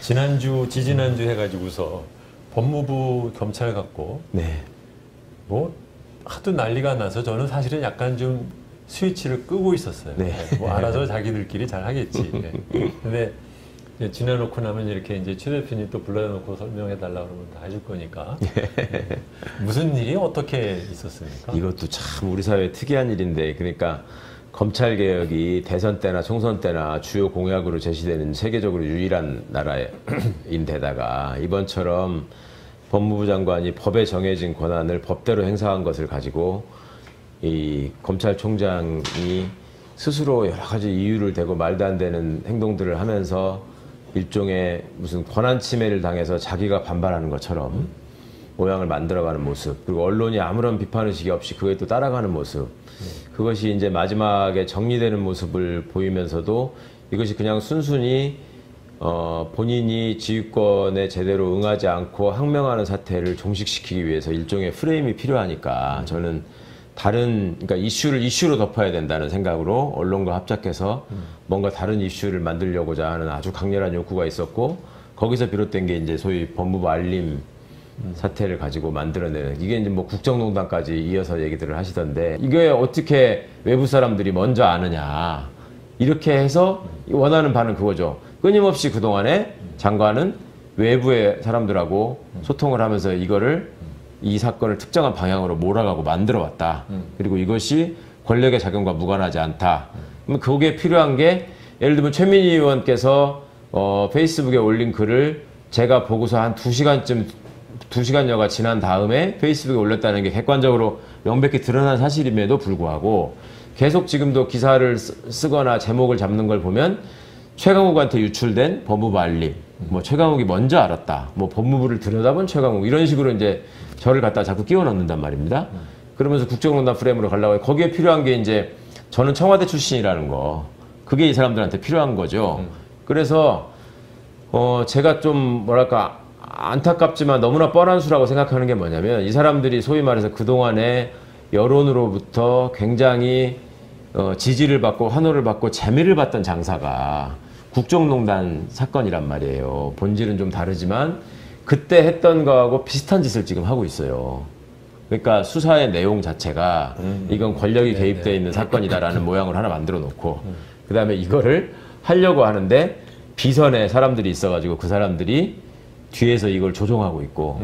지난주, 지지난주 해가지고서 법무부 검찰 갖고 네. 뭐 하도 난리가 나서 저는 사실은 약간 좀 스위치를 끄고 있었어요. 네. 뭐 알아서 자기들끼리 잘 하겠지. 근데 이제 지내놓고 나면 이렇게 이제 최 대표님 또 불러놓고 설명해 달라 그러면 다 해줄 거니까. 무슨 일이 어떻게 있었습니까? 이것도 참 우리 사회의 특이한 일인데, 그러니까 검찰 개혁이 대선 때나 총선 때나 주요 공약으로 제시되는 세계적으로 유일한 나라인데다가 이번처럼 법무부 장관이 법에 정해진 권한을 법대로 행사한 것을 가지고 이 검찰총장이 스스로 여러 가지 이유를 대고 말도 안 되는 행동들을 하면서 일종의 무슨 권한 침해를 당해서 자기가 반발하는 것처럼 모양을 만들어가는 모습, 그리고 언론이 아무런 비판의식이 없이 그에 또 따라가는 모습, 그것이 이제 마지막에 정리되는 모습을 보이면서도 이것이 그냥 순순히 본인이 지휘권에 제대로 응하지 않고 항명하는 사태를 종식시키기 위해서 일종의 프레임이 필요하니까 저는 다른, 그러니까 이슈를 이슈로 덮어야 된다는 생각으로 언론과 합작해서 뭔가 다른 이슈를 만들려고자 하는 아주 강렬한 욕구가 있었고, 거기서 비롯된 게 이제 소위 법무부 알림 사태를 가지고 만들어내는, 이게 이제 뭐 국정농단까지 이어서 얘기들을 하시던데, 이게 어떻게 외부 사람들이 먼저 아느냐, 이렇게 해서 원하는 바는 그거죠. 끊임없이 그동안에 장관은 외부의 사람들하고 소통을 하면서 이거를, 이 사건을 특정한 방향으로 몰아가고 만들어 왔다. 그리고 이것이 권력의 작용과 무관하지 않다. 그러면 거기에 필요한 게, 예를 들면 최민희 의원께서 페이스북에 올린 글을 제가 보고서 한 2시간여가 지난 다음에 페이스북에 올렸다는 게 객관적으로 명백히 드러난 사실임에도 불구하고 계속 지금도 기사를 쓰거나 제목을 잡는 걸 보면 최강욱한테 유출된 법무부 알림, 뭐 최강욱이 먼저 알았다, 뭐 법무부를 들여다본 최강욱, 이런 식으로 이제 저를 갖다 자꾸 끼워 넣는단 말입니다. 그러면서 국정농단 프레임으로 가려고 해요. 거기에 필요한 게 이제 저는 청와대 출신이라는 거, 그게 이 사람들한테 필요한 거죠. 그래서 제가 좀 뭐랄까 안타깝지만 너무나 뻔한 수라고 생각하는 게 뭐냐면, 이 사람들이 소위 말해서 그동안에 여론으로부터 굉장히 지지를 받고 환호를 받고 재미를 받던 장사가 국정농단 사건이란 말이에요. 본질은 좀 다르지만 그때 했던 거하고 비슷한 짓을 지금 하고 있어요. 그러니까 수사의 내용 자체가 이건 권력이 개입되어 있는 사건이다라는 모양을 하나 만들어 놓고, 그 다음에 이거를 하려고 하는데 비선에 사람들이 있어가지고 그 사람들이 뒤에서 이걸 조종하고 있고,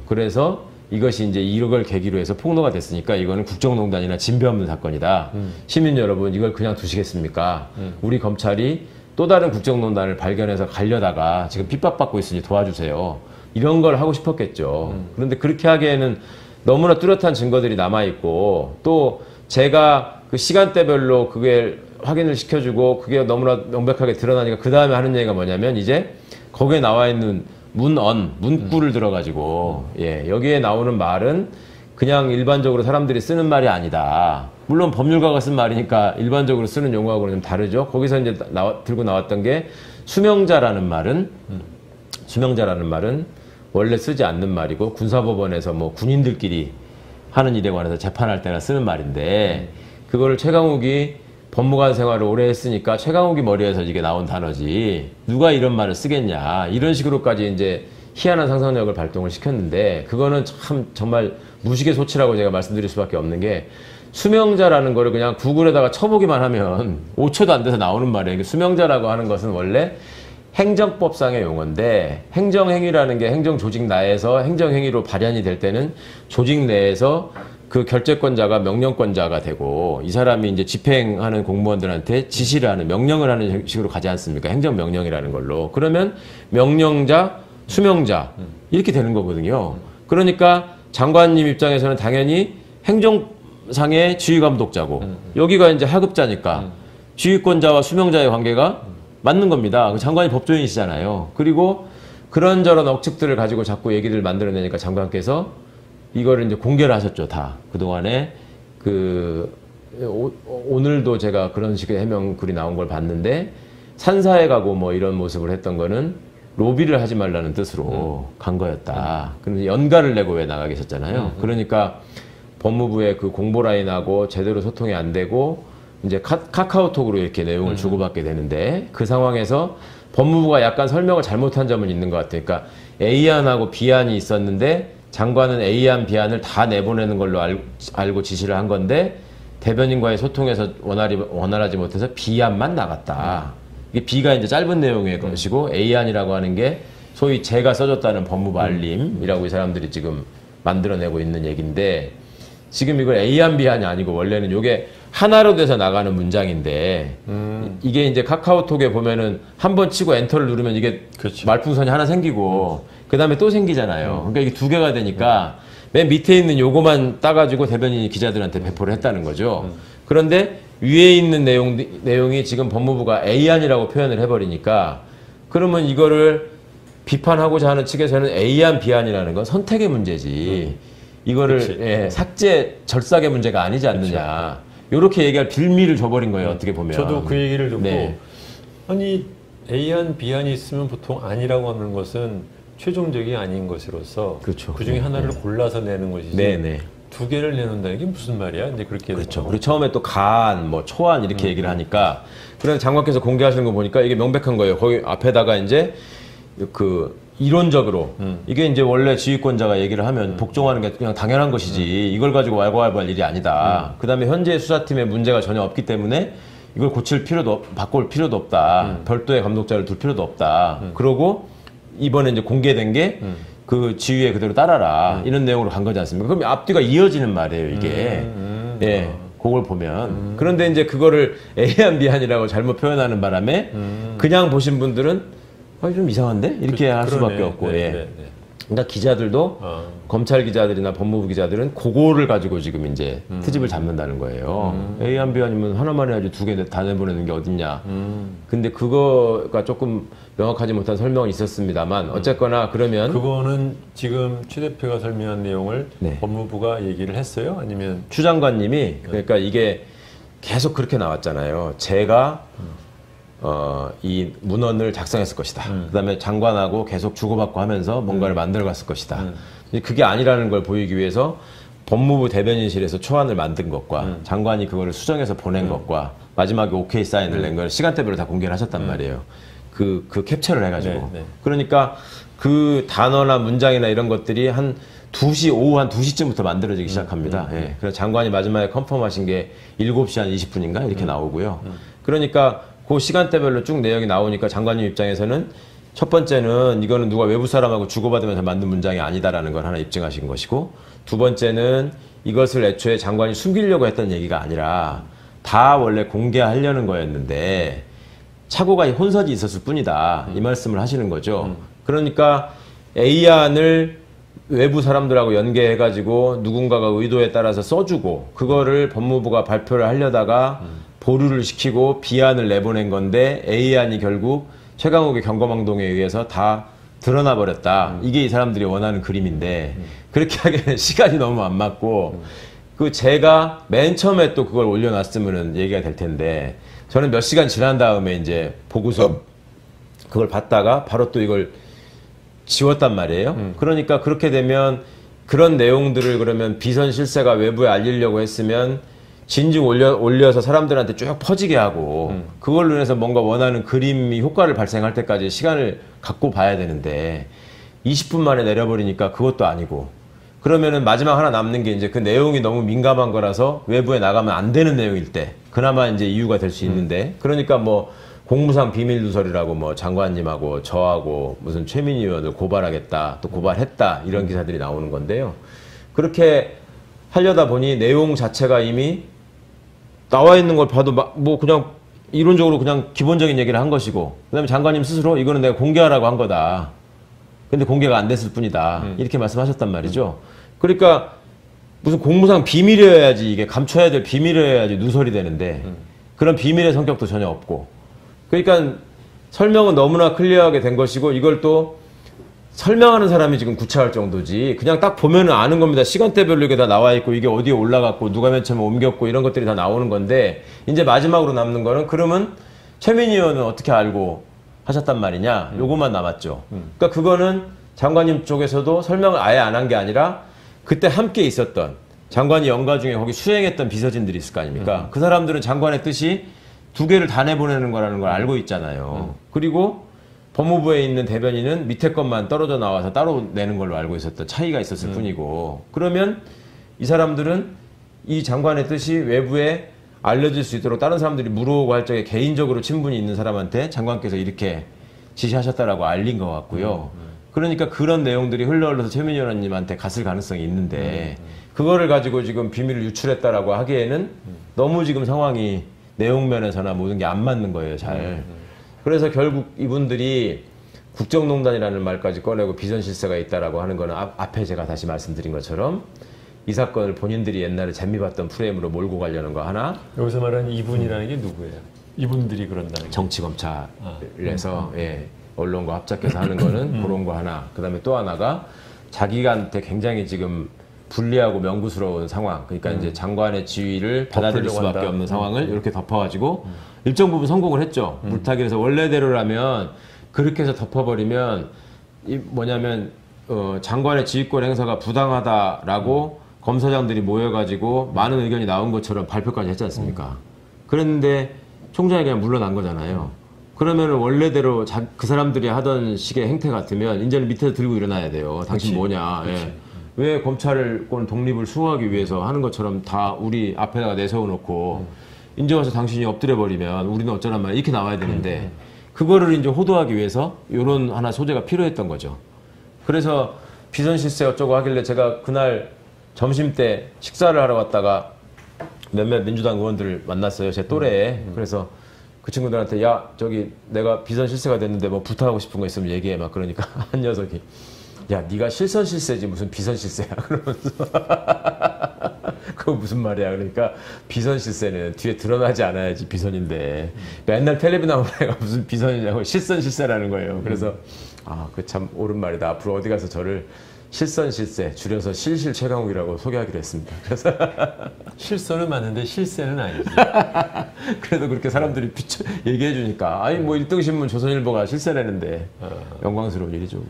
그래서 이것이 이제 이걸 계기로 해서 폭로가 됐으니까 이거는 국정농단이나 진배 없는 사건이다. 시민 여러분, 이걸 그냥 두시겠습니까? 우리 검찰이 또 다른 국정농단을 발견해서 가려다가 지금 핍박받고 있으니 도와주세요. 이런 걸 하고 싶었겠죠. 그런데 그렇게 하기에는 너무나 뚜렷한 증거들이 남아있고, 또 제가 그 시간대별로 그게 확인을 시켜주고 그게 너무나 명백하게 드러나니까 그 다음에 하는 얘기가 뭐냐면, 이제 거기에 나와 있는 문구를 들어가지고, 예, 여기에 나오는 말은 그냥 일반적으로 사람들이 쓰는 말이 아니다. 물론 법률가가 쓴 말이니까 일반적으로 쓰는 용어하고는 좀 다르죠. 거기서 이제 들고 나왔던 게 수명자라는 말은 원래 쓰지 않는 말이고, 군사법원에서 뭐 군인들끼리 하는 일에 관해서 재판할 때나 쓰는 말인데, 그거를 최강욱이 법무관 생활을 오래 했으니까 최강욱이 머리에서 이게 나온 단어지 누가 이런 말을 쓰겠냐, 이런 식으로까지 이제 희한한 상상력을 발동을 시켰는데, 그거는 참 정말 무식의 소치라고 제가 말씀드릴 수밖에 없는 게, 수명자라는 거를 그냥 구글에다가 쳐보기만 하면 5초도 안 돼서 나오는 말이에요. 수명자라고 하는 것은 원래 행정법상의 용어인데, 행정행위라는 게 행정조직 내에서 행정행위로 발현이 될 때는 조직 내에서 그 결재권자가 명령권자가 되고, 이 사람이 이제 집행하는 공무원들한테 지시를 하는, 명령을 하는 식으로 가지 않습니까? 행정명령이라는 걸로. 그러면 명령자, 수명자 이렇게 되는 거거든요. 그러니까 장관님 입장에서는 당연히 행정상의 지휘감독자고, 여기가 이제 하급자니까 지휘권자와 수명자의 관계가 맞는 겁니다. 장관이 법조인이시잖아요. 그리고 그런저런 억측들을 가지고 자꾸 얘기를 만들어내니까 장관께서 이거를 이제 공개를 하셨죠, 다. 그동안에 오늘도 제가 그런 식의 해명 글이 나온 걸 봤는데, 산사에 가고 뭐 이런 모습을 했던 거는 로비를 하지 말라는 뜻으로 간 거였다. 그런데 연가를 내고 왜 나가 계셨잖아요. 그러니까 법무부의 그 공보라인하고 제대로 소통이 안 되고, 이제 카카오톡으로 이렇게 내용을 주고받게 되는데, 그 상황에서 법무부가 약간 설명을 잘못한 점은 있는 것 같아요. 그러니까 A안하고 B안이 있었는데 장관은 A안, B안을 다 내보내는 걸로 알고 지시를 한 건데 대변인과의 소통에서 원활하지 못해서 B안만 나갔다. 이게 B가 이제 짧은 내용의 것이고 A안이라고 하는 게 소위 제가 써줬다는 법무부 알림이라고 이 사람들이 지금 만들어내고 있는 얘기인데 지금 이걸 A안, B안이 아니고 원래는 이게 하나로 돼서 나가는 문장인데 이게 이제 카카오톡에 보면은 한 번 치고 엔터를 누르면 이게 그렇죠. 말풍선이 하나 생기고 그 다음에 또 생기잖아요. 그러니까 이게 두 개가 되니까 맨 밑에 있는 요거만 따가지고 대변인이 기자들한테 배포를 했다는 거죠. 그런데 위에 있는 내용이 지금 법무부가 A안이라고 표현을 해버리니까 그러면 이거를 비판하고자 하는 측에서는 A안, B안이라는 건 선택의 문제지. 이거를 예, 삭제, 절삭의 문제가 아니지 않느냐. 이렇게 얘기할 빌미를 줘버린 거예요. 어떻게 보면. 저도 그 얘기를 듣고 네. 아니 A안, B안이 있으면 보통 아니라고 하는 것은 최종적이 아닌 것으로서 그렇죠. 그 중에 하나를 골라서 내는 것이지 네네. 두 개를 내놓는다 이게 무슨 말이야? 이제 그렇게 그렇죠. 되고. 그리고 처음에 또 간, 뭐 초안 이렇게 얘기를 하니까 그래서 장관께서 공개하시는 거 보니까 이게 명백한 거예요. 거기 앞에다가 이제 그 이론적으로 이게 이제 원래 지휘권자가 얘기를 하면 복종하는 게 그냥 당연한 것이지 이걸 가지고 왈가왈부할 일이 아니다. 그다음에 현재 수사팀에 문제가 전혀 없기 때문에 이걸 고칠 필요도 바꿀 필요도 없다. 별도의 감독자를 둘 필요도 없다. 그러고 이번에 이제 공개된 게 그 지휘에 그대로 따라라 이런 내용으로 간 거지 않습니까? 그럼 앞뒤가 이어지는 말이에요 이게. 예, 그걸 보면. 그런데 이제 그거를 A안, B안이라고 잘못 표현하는 바람에 그냥 보신 분들은 좀 이상한데? 이렇게 할 수밖에 없고. 네, 예. 네, 네. 그러니까 기자들도 검찰 기자들이나 법무부 기자들은 그거를 가지고 지금 이제 트집을 잡는다는 거예요. A안, B안이면 하나만 해야지 두 개 다 내보내는 게 어딨냐. 근데 그거가 조금 명확하지 못한 설명은 있었습니다만 어쨌거나 그러면 그거는 지금 최 대표가 설명한 내용을 네. 법무부가 얘기를 했어요? 아니면 추 장관님이 그러니까 이게 계속 그렇게 나왔잖아요. 제가 이 문헌을 작성했을 것이다. 그다음에 장관하고 계속 주고받고 하면서 뭔가를 만들어갔을 것이다. 그게 아니라는 걸 보이기 위해서 법무부 대변인실에서 초안을 만든 것과 장관이 그거를 수정해서 보낸 것과 마지막에 오케이 사인을 낸 걸 시간대별로 다 공개를 하셨단 말이에요. 그 캡처를 해가지고. 네, 네. 그러니까 그 단어나 문장이나 이런 것들이 한 2시, 오후 한 2시쯤부터 만들어지기 시작합니다. 예. 그래서 장관이 마지막에 컨펌하신 게 7시 한 20분인가? 이렇게 나오고요. 그러니까 그 시간대별로 쭉 내용이 나오니까 장관님 입장에서는 첫 번째는 이거는 누가 외부 사람하고 주고받으면서 만든 문장이 아니다라는 걸 하나 입증하신 것이고 두 번째는 이것을 애초에 장관이 숨기려고 했던 얘기가 아니라 다 원래 공개하려는 거였는데 착오가 혼선이 있었을 뿐이다. 이 말씀을 하시는 거죠. 그러니까 A안을 외부 사람들하고 연계해가지고 누군가가 의도에 따라서 써주고 그거를 법무부가 발표를 하려다가 보류를 시키고 B안을 내보낸 건데 A안이 결국 최강욱의 경거망동에 의해서 다 드러나 버렸다. 이게 이 사람들이 원하는 그림인데 그렇게 하기에는 시간이 너무 안 맞고 그 제가 맨 처음에 또 그걸 올려놨으면은 얘기가 될 텐데 저는 몇 시간 지난 다음에 이제 보고서 그걸 봤다가 바로 또 이걸 지웠단 말이에요. 그러니까 그렇게 되면 그런 내용들을 그러면 비선 실세가 외부에 알리려고 했으면 진즉 올려서 사람들한테 쭉 퍼지게 하고 그걸로 인해서 뭔가 원하는 그림이 효과를 발생할 때까지 시간을 갖고 봐야 되는데 20분 만에 내려버리니까 그것도 아니고 그러면은 마지막 하나 남는 게 이제 그 내용이 너무 민감한 거라서 외부에 나가면 안 되는 내용일 때 그나마 이제 이유가 될 수 있는데 그러니까 뭐 공무상 비밀 누설이라고 뭐 장관님하고 저하고 무슨 최민희 의원을 고발하겠다 또 고발했다 이런 기사들이 나오는 건데요. 그렇게 하려다 보니 내용 자체가 이미 나와 있는 걸 봐도 뭐 그냥 이론적으로 그냥 기본적인 얘기를 한 것이고 그다음에 장관님 스스로 이거는 내가 공개하라고 한 거다. 근데 공개가 안 됐을 뿐이다. 이렇게 말씀하셨단 말이죠. 그러니까 무슨 공무상 비밀이어야지 이게 감춰야 될 비밀이어야지 누설이 되는데 그런 비밀의 성격도 전혀 없고 그러니까 설명은 너무나 클리어하게 된 것이고 이걸 또 설명하는 사람이 지금 구차할 정도지 그냥 딱 보면은 아는 겁니다. 시간대별로 이게 다 나와 있고 이게 어디에 올라갔고 누가 맨 처음에 옮겼고 이런 것들이 다 나오는 건데 이제 마지막으로 남는 거는 그러면 최민희 의원은 어떻게 알고 하셨단 말이냐 요것만 남았죠. 그러니까 그거는 장관님 쪽에서도 설명을 아예 안 한 게 아니라 그때 함께 있었던 장관이 연가 중에 거기 수행했던 비서진들이 있을 거 아닙니까? 그 사람들은 장관의 뜻이 두 개를 다 내보내는 거라는 걸 알고 있잖아요. 그리고 법무부에 있는 대변인은 밑에 것만 떨어져 나와서 따로 내는 걸로 알고 있었던 차이가 있었을 뿐이고 그러면 이 사람들은 이 장관의 뜻이 외부에 알려질 수 있도록 다른 사람들이 물어오고 할 적에 개인적으로 친분이 있는 사람한테 장관께서 이렇게 지시하셨다라고 알린 것 같고요. 그러니까 그런 내용들이 흘러흘러서 최민희 의원님한테 갔을 가능성이 있는데 그거를 가지고 지금 비밀을 유출했다라고 하기에는 너무 지금 상황이 내용면에서나 모든 게 안 맞는 거예요, 잘. 그래서 결국 이분들이 국정농단이라는 말까지 꺼내고 비선실세가 있다라고 하는 거는 앞에 제가 다시 말씀드린 것처럼 이 사건을 본인들이 옛날에 재미봤던 프레임으로 몰고 가려는 거 하나. 여기서 말하는 이분이라는 게 누구예요? 이분들이 그런다는 게. 정치검찰에서 예, 언론과 합작해서 하는 거는 그런 거 하나. 그다음에 또 하나가 자기한테 굉장히 지금 불리하고 명구스러운 상황. 그러니까 이제 장관의 지위를 받아들일 수밖에 한다. 없는 상황을 이렇게 덮어가지고 일정 부분 성공을 했죠. 물타기에서 원래대로라면 그렇게 해서 덮어버리면 이 뭐냐면 장관의 지휘권 행사가 부당하다라고 검사장들이 모여가지고 많은 의견이 나온 것처럼 발표까지 했지 않습니까? 그랬는데 총장이 그냥 물러난 거잖아요. 그러면 원래대로 그 사람들이 하던 식의 행태 같으면 이제는 밑에서 들고 일어나야 돼요. 당신 그치. 뭐냐. 그치. 예. 왜 검찰권 독립을 수호하기 위해서 하는 것처럼 다 우리 앞에다가 내세워놓고 이제 와서 당신이 엎드려버리면 우리는 어쩌란 말이야. 이렇게 나와야 되는데 그거를 이제 호도하기 위해서 이런 하나 소재가 필요했던 거죠. 그래서 비선실세 어쩌고 하길래 제가 그날 점심 때 식사를 하러 갔다가 몇몇 민주당 의원들을 만났어요. 제 또래에. 그래서 그 친구들한테 야 저기 내가 비선실세가 됐는데 뭐 부탁하고 싶은 거 있으면 얘기해 막 그러니까 한 녀석이 야 네가 실선실세지 무슨 비선실세야 그러면서 그거 무슨 말이야 그러니까 비선실세는 뒤에 드러나지 않아야지 비선인데 맨날 텔레비 나오는 애가 무슨 비선이냐고 실선실세라는 거예요. 그래서 아 그 참 옳은 말이다. 앞으로 어디 가서 저를 실선실세 줄여서 실실최강욱이라고 소개하기로 했습니다. 그래서 실선은 맞는데 실세는 아니지. 그래도 그렇게 사람들이 얘기해 주니까 아니 뭐 1등 신문 조선일보가 실세라는데 영광스러운 일이죠.